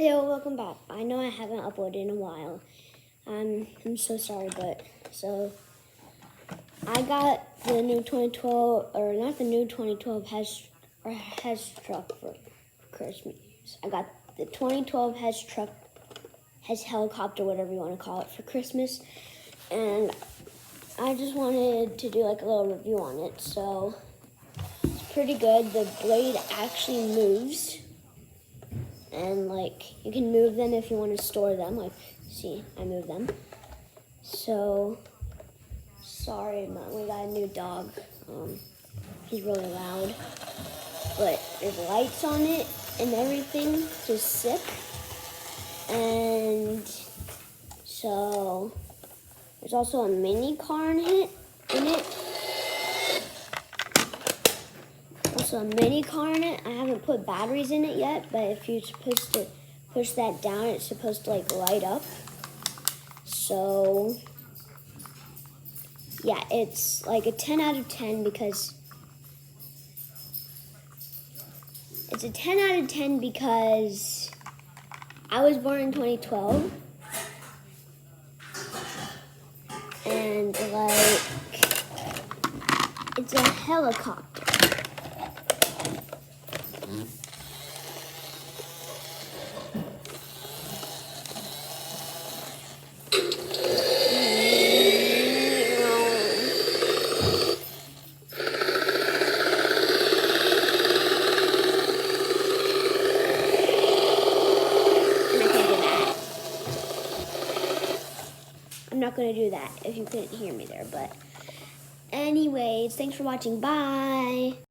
Hello, welcome back. I know I haven't uploaded in a while. I'm so sorry, but so I got the new 2012, or not the new 2012 Hess truck for Christmas. I got the 2012 Hess truck, Hess helicopter, whatever you want to call it, for Christmas, and I just wanted to do like a little review on it. So it's pretty good. The blade actually moves. And like you can move them if you want to store them. Like, see, I move them. So sorry, we got a new dog. He's really loud, but there's lights on it and everything. Just sick. And so there's also a mini car in it. Also a mini car in it. I haven't put batteries in it yet, but if you're supposed to push that down, it's supposed to like light up. So yeah, it's like a 10 out of 10 because it's a 10 out of 10 because I was born in 2012 and like it's a helicopter. I'm not going to do that if you couldn't hear me there, but anyways, thanks for watching. Bye.